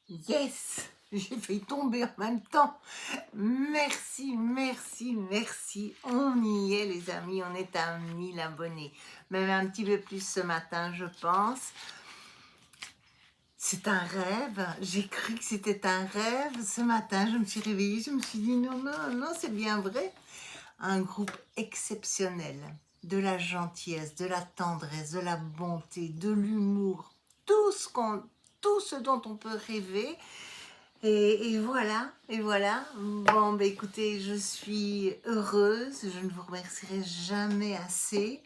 Yes! J'ai failli tomber en même temps. Merci, merci, merci. On y est, les amis. On est à 1000 abonnés. Même un petit peu plus ce matin, je pense. C'est un rêve. J'ai cru que c'était un rêve. Ce matin, je me suis réveillée. Je me suis dit non, non, non, c'est bien vrai. Un groupe exceptionnel. De la gentillesse, de la tendresse, de la bonté, de l'humour. Tout ce dont on peut rêver. Et voilà, et voilà. Bon, bah écoutez, je suis heureuse, je ne vous remercierai jamais assez.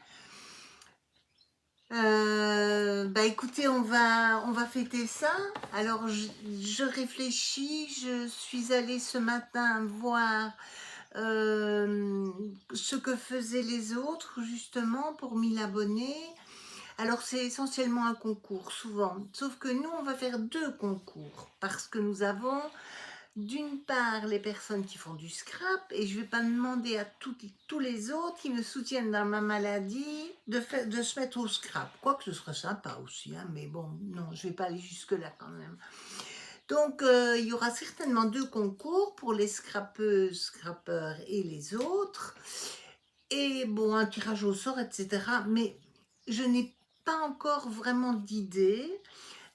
Bah écoutez, on va fêter ça. Alors, je réfléchis, je suis allée ce matin voir ce que faisaient les autres, justement, pour 1000 abonnés. Alors, c'est essentiellement un concours, souvent. Sauf que nous, on va faire deux concours, parce que nous avons d'une part les personnes qui font du scrap, et je ne vais pas demander à tous les autres qui me soutiennent dans ma maladie de se mettre au scrap. Quoique ce serait sympa aussi, hein, mais bon, non, je ne vais pas aller jusque-là quand même. Donc, il y aura certainement deux concours pour les scrapeuses, scrappeurs et les autres. Et bon, un tirage au sort, etc. Mais je n'ai pas encore vraiment d'idée.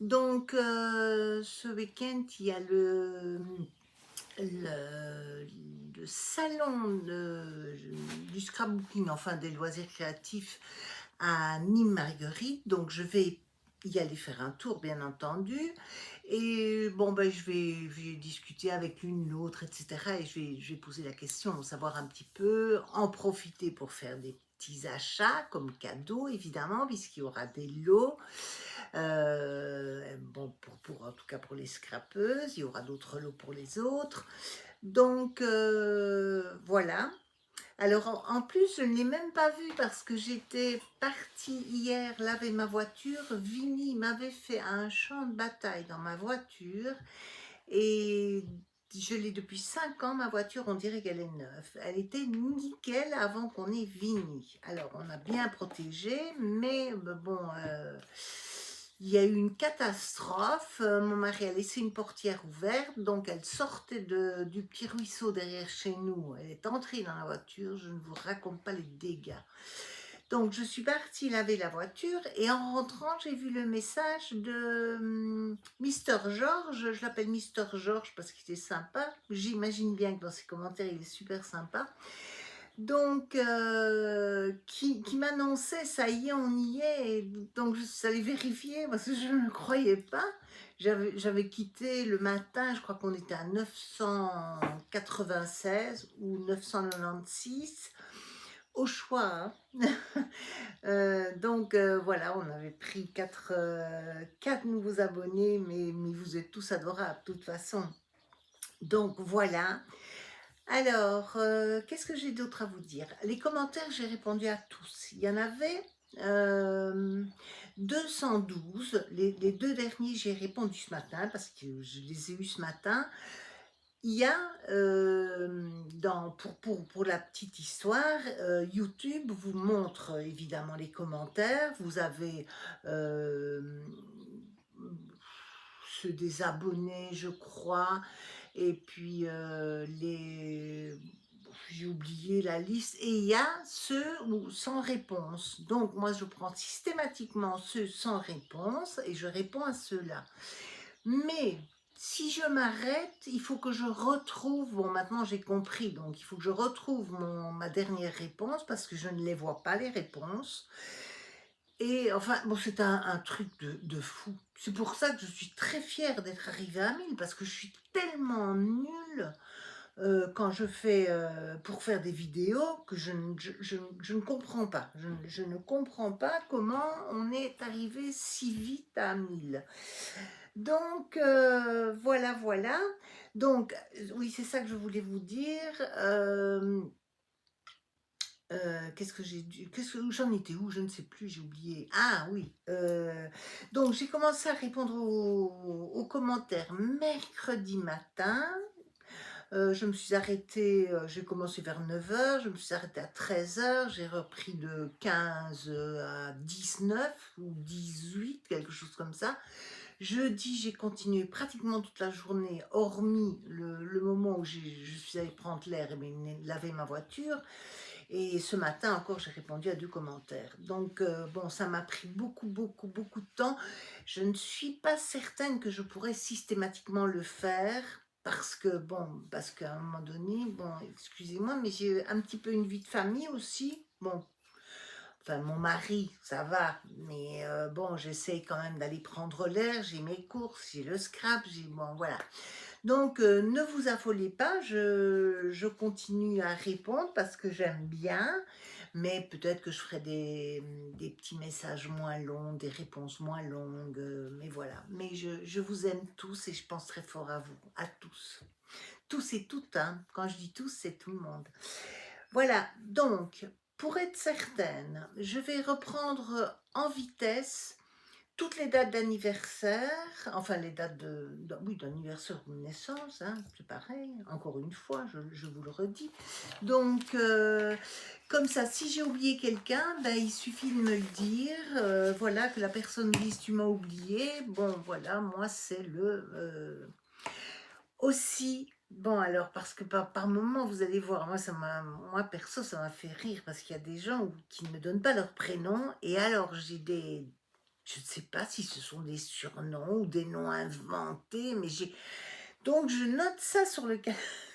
Donc, ce week-end, il y a le salon du scrapbooking, enfin des loisirs créatifs à Nîmes-Marguerite. Donc, je vais y aller faire un tour, bien entendu. Et bon, ben, je vais discuter avec l'une, l'autre, etc. Et je vais poser la question, savoir un petit peu, en profiter pour faire des petits achats comme cadeau, évidemment, puisqu'il y aura des lots. Bon, en tout cas pour les scrapeuses, il y aura d'autres lots pour les autres. Donc, voilà. Alors, en plus, je ne l'ai même pas vu parce que j'étais partie hier laver ma voiture. Vini m'avait fait un champ de bataille dans ma voiture et je l'ai depuis 5 ans, ma voiture, on dirait qu'elle est neuve. Elle était nickel avant qu'on ait Vini. Alors, on a bien protégé, mais bon, il y a eu une catastrophe. Mon mari a laissé une portière ouverte, donc elle sortait du petit ruisseau derrière chez nous. Elle est entrée dans la voiture, je ne vous raconte pas les dégâts. Donc je suis partie laver la voiture et en rentrant, j'ai vu le message de Mister George. Je l'appelle Mister George parce qu'il était sympa. J'imagine bien que dans ses commentaires, il est super sympa. Donc, qui m'annonçait, ça y est, on y est. Et donc, je suis allée vérifier parce que je ne croyais pas. J'avais quitté le matin, je crois qu'on était à 996 ou 996, au choix. Hein. Donc, voilà, on avait pris quatre nouveaux abonnés, mais vous êtes tous adorables, de toute façon. Donc, voilà. Alors, qu'est-ce que j'ai d'autre à vous dire? Les commentaires, j'ai répondu à tous. Il y en avait 212. Les deux derniers, j'ai répondu ce matin parce que je les ai eus ce matin. Il y a, pour la petite histoire, YouTube vous montre évidemment les commentaires. Vous avez ceux des abonnés, je crois, et puis j'ai oublié la liste, et il y a ceux sans réponse. Donc moi je prends systématiquement ceux sans réponse et je réponds à ceux-là. Mais si je m'arrête, il faut que je retrouve, bon maintenant j'ai compris, donc il faut que je retrouve ma dernière réponse parce que je ne les vois pas, les réponses. Et enfin, bon, c'est un truc de fou. C'est pour ça que je suis très fière d'être arrivée à 1000 parce que je suis tellement nulle quand je fais, pour faire des vidéos, que je ne comprends pas. Je ne comprends pas comment on est arrivé si vite à 1000. Donc, voilà, voilà. Donc, oui, c'est ça que je voulais vous dire. Où j'en étais où? Je ne sais plus, j'ai oublié. Ah oui, donc j'ai commencé à répondre aux commentaires mercredi matin. Je me suis arrêtée, j'ai commencé vers 9 h, je me suis arrêtée à 13 h, j'ai repris de 15 à 19 ou 18, quelque chose comme ça. Jeudi, j'ai continué pratiquement toute la journée, hormis le moment où je suis allée prendre l'air et laver ma voiture. Et ce matin encore, j'ai répondu à 2 commentaires. Donc, bon, ça m'a pris beaucoup, beaucoup, beaucoup de temps. Je ne suis pas certaine que je pourrais systématiquement le faire parce que, bon, parce qu'à un moment donné, bon, excusez-moi, mais j'ai un petit peu une vie de famille aussi. Bon, enfin, mon mari, ça va, mais bon, j'essaye quand même d'aller prendre l'air, j'ai mes courses, j'ai le scrap, j'ai, bon, voilà. Donc, ne vous affolez pas, je continue à répondre parce que j'aime bien, mais peut-être que je ferai des petits messages moins longs, des réponses moins longues, mais voilà. Mais je vous aime tous et je pense très fort à vous, à tous. Tous et toutes, hein. Quand je dis tous, c'est tout le monde. Voilà, donc, pour être certaine, je vais reprendre en vitesse toutes les dates d'anniversaire, enfin les dates oui, d'anniversaire ou de naissance, hein, c'est pareil, encore une fois, je vous le redis. Donc, comme ça, si j'ai oublié quelqu'un, ben, il suffit de me le dire, voilà, que la personne me dise tu m'as oublié, bon voilà, moi c'est aussi, bon alors, parce que par moment, vous allez voir, moi perso, ça m'a fait rire, parce qu'il y a des gens qui ne me donnent pas leur prénom, et alors j'ai je ne sais pas si ce sont des surnoms ou des noms inventés, mais donc je note ça sur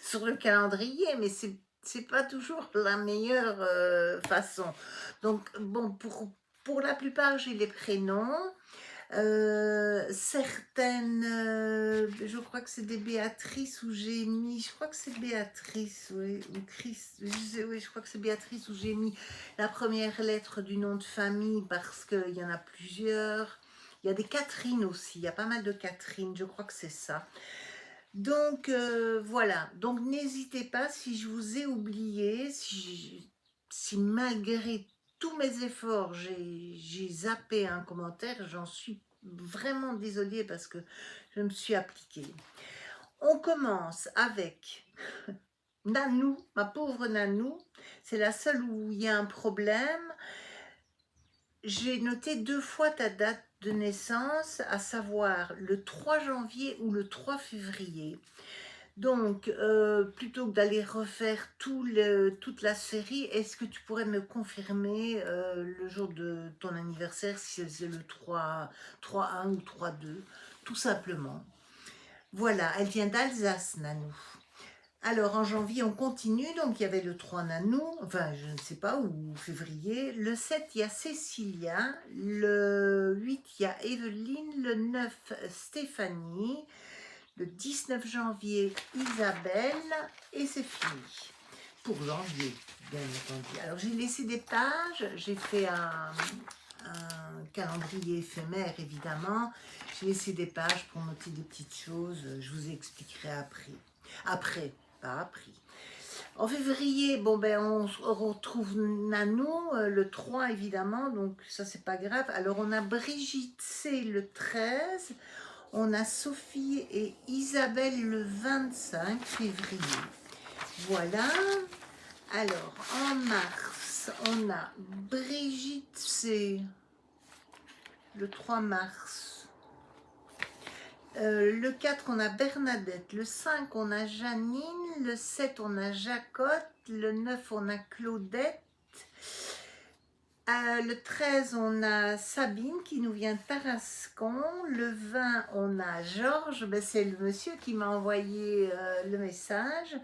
sur le calendrier, mais c'est pas toujours la meilleure façon. Donc bon, pour la plupart, j'ai les prénoms. Certaines, je crois que c'est des Béatrice où j'ai mis, je crois que c'est Béatrice, oui, ou Chris, oui, je crois que c'est Béatrice où j'ai mis la première lettre du nom de famille parce qu'il y en a plusieurs. Il y a des Catherine aussi, il y a pas mal de Catherine, je crois que c'est ça. Donc voilà, donc n'hésitez pas si je vous ai oublié, si malgré tous mes efforts j'ai zappé un commentaire, j'en suis vraiment désolée parce que je me suis appliquée. On commence avec Nanou, ma pauvre Nanou, c'est la seule où il y a un problème. J'ai noté 2 fois ta date de naissance, à savoir le 3 janvier ou le 3 février. Donc, plutôt que d'aller refaire toute la série, est-ce que tu pourrais me confirmer le jour de ton anniversaire, si c'est le 3-1 ou 3-2, tout simplement. Voilà, elle vient d'Alsace, Nanou. Alors, en janvier, on continue, donc il y avait le 3 Nanou, enfin, je ne sais pas, ou février. Le 7, il y a Cécilia. Le 8, il y a Evelyne. Le 9, Stéphanie. Le 19 janvier, Isabelle, et c'est fini. Pour janvier, bien entendu. Alors, j'ai laissé des pages, j'ai fait un calendrier éphémère, évidemment. J'ai laissé des pages pour noter des petites choses, je vous expliquerai après. Après, pas après. En février, bon ben on retrouve Nanou, le 3 évidemment, donc ça c'est pas grave. Alors on a Brigitte C le 13, on a Sophie et Isabelle le 25 février. Voilà. Alors, en mars, on a Brigitte C. Le 3 mars. Le 4, on a Bernadette. Le 5, on a Janine. Le 7, on a Jacotte. Le 9, on a Claudette. Le 13, on a Sabine qui nous vient de Tarascon. Le 20, on a Georges, ben, c'est le monsieur qui m'a envoyé le message.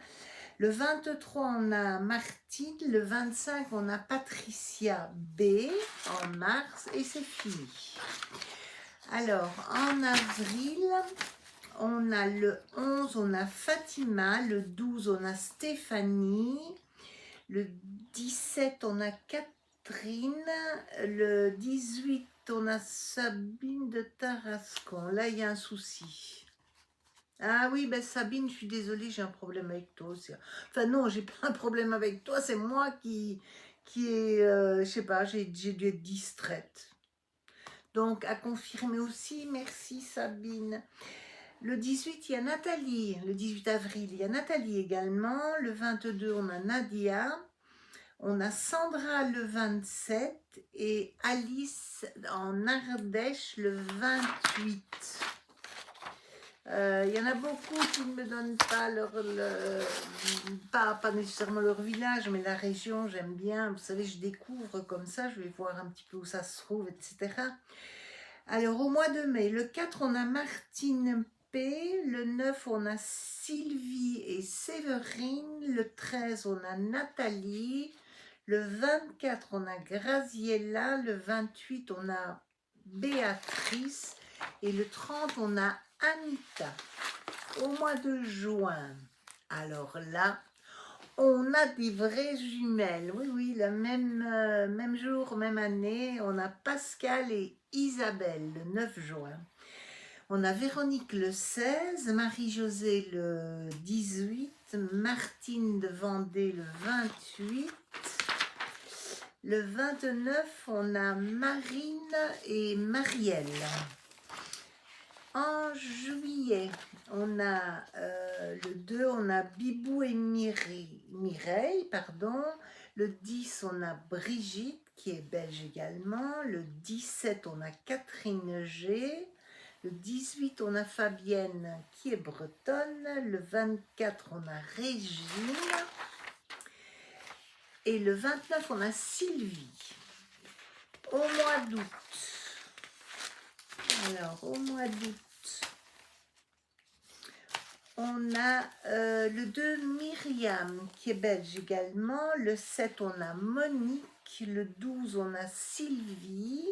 Le 23, on a Martine. Le 25, on a Patricia B en mars et c'est fini. Alors, en avril, on a le 11, on a Fatima. Le 12, on a Stéphanie. Le 17, on a Catherine. Le 18, on a Sabine de Tarascon. Là, il y a un souci. Ah oui, ben Sabine, je suis désolée, j'ai un problème avec toi aussi. Enfin non, j'ai pas un problème avec toi, c'est moi qui est, je sais pas, j'ai dû être distraite. Donc, à confirmer aussi, merci Sabine. Le 18, il y a Nathalie. Le 18 avril, il y a Nathalie également. Le 22, on a Nadia. On a Sandra le 27 et Alice en Ardèche le 28. Il y en a beaucoup qui ne me donnent pas pas nécessairement leur village, mais la région, j'aime bien. Vous savez, je découvre comme ça, je vais voir un petit peu où ça se trouve, etc. Alors, au mois de mai, le 4, on a Martine P. Le 9, on a Sylvie et Séverine. Le 13, on a Nathalie. Le 24, on a Graziella. Le 28, on a Béatrice. Et le 30, on a Anita. Au mois de juin, alors là, on a des vraies jumelles. Oui, oui, le même jour, même année. On a Pascal et Isabelle le 9 juin. On a Véronique le 16, Marie-Josée le 18, Martine de Vendée le 28. Le 29, on a Marine et Marielle. En juillet, on a le 2, on a Bibou et Mireille, pardon. Le 10, on a Brigitte, qui est belge également. Le 17, on a Catherine G. Le 18, on a Fabienne, qui est bretonne. Le 24, on a Régine. Et le 29, on a Sylvie. Au mois d'août. Alors, au mois d'août, on a le 2, Myriam, qui est belge également. Le 7, on a Monique. Le 12, on a Sylvie.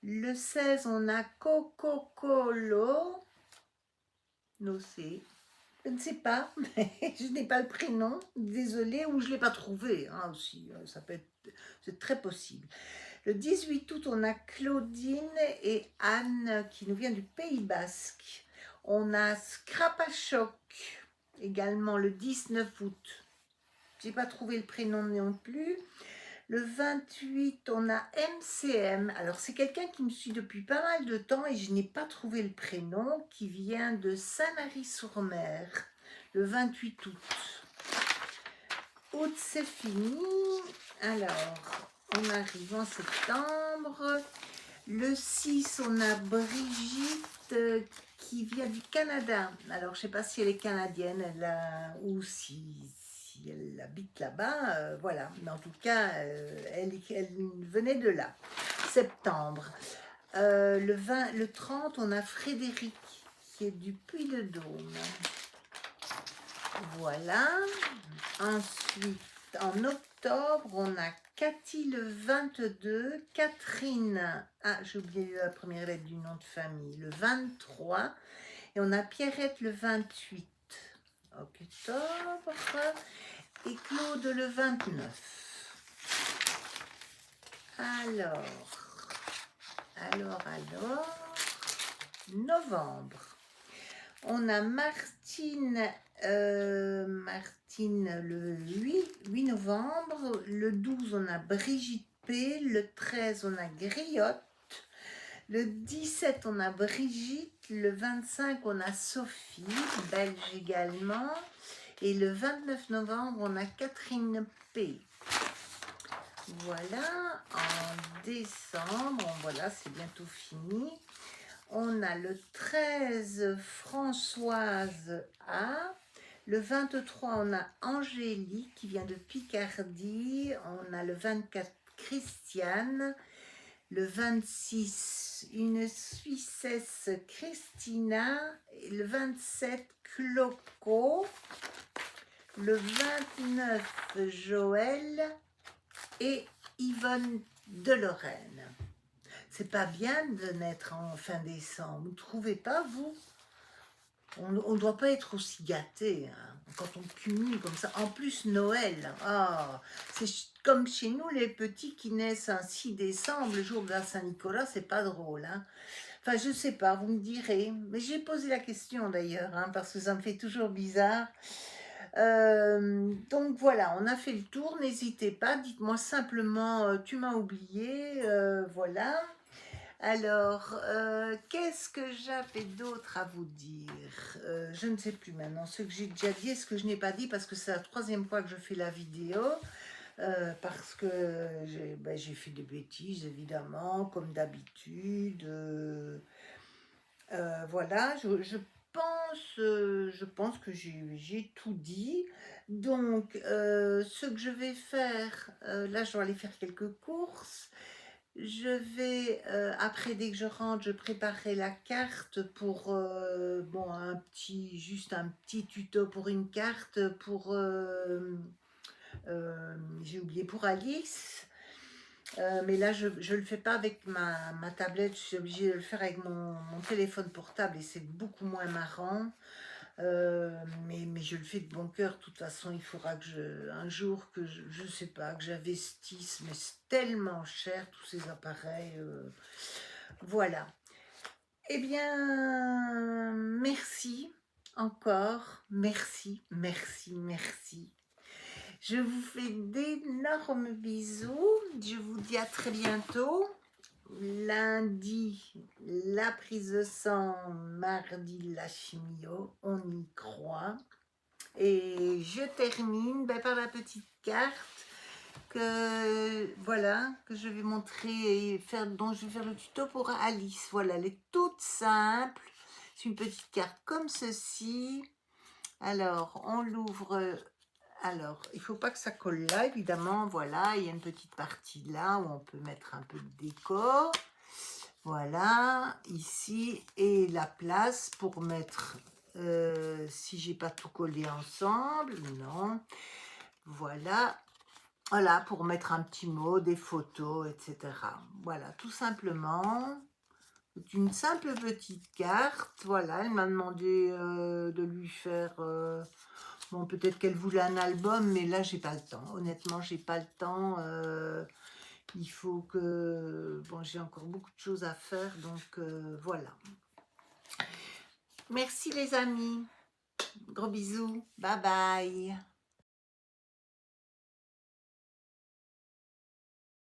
Le 16, on a Coco Colo. Non, c'est... Je ne sais pas, mais je n'ai pas le prénom. Désolée, ou je ne l'ai pas trouvé. Hein, aussi, ça peut être... C'est très possible. Le 18 août, on a Claudine et Anne, qui nous vient du Pays Basque. On a Scrapachoc, également le 19 août. J'ai pas trouvé le prénom non plus. Le 28, on a MCM. Alors, c'est quelqu'un qui me suit depuis pas mal de temps et je n'ai pas trouvé le prénom, qui vient de Sanary-sur-Mer, le 28 août. Août, c'est fini. Alors, on arrive en septembre. Le 6, on a Brigitte qui vient du Canada. Alors, je ne sais pas si elle est canadienne ou si elle habite là-bas. Voilà. Mais en tout cas, elle venait de là. Septembre. Le 30, on a Frédéric qui est du Puy-de-Dôme. Voilà. Ensuite, en octobre, on a Cathy le 22, Catherine, j'ai oublié la première lettre du nom de famille, le 23, et on a Pierrette le 28 octobre, et Claude le 29. Alors, novembre. On a Martine le 8 novembre. Le 12, on a Brigitte P. Le 13, on a Griotte. Le 17, on a Brigitte. Le 25, on a Sophie, belge également. Et le 29 novembre, on a Catherine P. Voilà, en décembre, voilà, c'est bientôt fini. On a le 13, Françoise A. Le 23, on a Angélique qui vient de Picardie. On a le 24, Christiane. Le 26, une Suissesse, Christina. Et le 27, Cloco. Le 29, Joël. Et Yvonne de Lorraine. C'est pas bien de naître en fin décembre, vous ne trouvez pas, vous? On ne doit pas être aussi gâté hein, quand on cumule comme ça. En plus, Noël, c'est comme chez nous, les petits qui naissent un 6 décembre, le jour de la Saint-Nicolas, c'est pas drôle. Hein. Enfin, je sais pas, vous me direz. Mais j'ai posé la question d'ailleurs, hein, parce que ça me fait toujours bizarre. Donc voilà, on a fait le tour, n'hésitez pas, dites-moi simplement, tu m'as oublié, voilà. Alors, qu'est-ce que j'avais d'autre à vous dire? Je ne sais plus maintenant ce que j'ai déjà dit et ce que je n'ai pas dit parce que c'est la troisième fois que je fais la vidéo. parce que j'ai fait des bêtises, évidemment, comme d'habitude. Voilà, je pense que j'ai tout dit. Donc, ce que je vais faire, là, je dois aller faire quelques courses. Je vais, après, dès que je rentre, je préparerai la carte pour, bon, juste un petit tuto pour une carte pour, j'ai oublié, pour Alice. Mais là, je ne le fais pas avec ma tablette, je suis obligée de le faire avec mon téléphone portable et c'est beaucoup moins marrant. Mais je le fais de bon cœur. De toute façon, il faudra que un jour que je sais pas, que j'investisse, mais c'est tellement cher tous ces appareils. Voilà. Eh bien, merci encore. Merci, merci, merci. Je vous fais d'énormes bisous. Je vous dis à très bientôt. Lundi, la prise de sang. Mardi, la chimio. On y croit. Et je termine par la petite carte que voilà, que je vais montrer et faire, dont je vais faire le tuto pour Alice. Voilà, elle est toute simple. C'est une petite carte comme ceci. Alors, on l'ouvre. Alors, il ne faut pas que ça colle là, évidemment. Voilà, il y a une petite partie là où on peut mettre un peu de décor. Voilà, ici. Et la place pour mettre, si j'ai pas tout collé ensemble, non. Voilà. Voilà, pour mettre un petit mot, des photos, etc. Voilà, tout simplement. C'est une simple petite carte. Voilà, elle m'a demandé de lui faire... bon, peut-être qu'elle voulait un album, mais là, j'ai pas le temps. Honnêtement, j'ai pas le temps. Il faut que... Bon, j'ai encore beaucoup de choses à faire, donc voilà. Merci les amis. Gros bisous. Bye bye.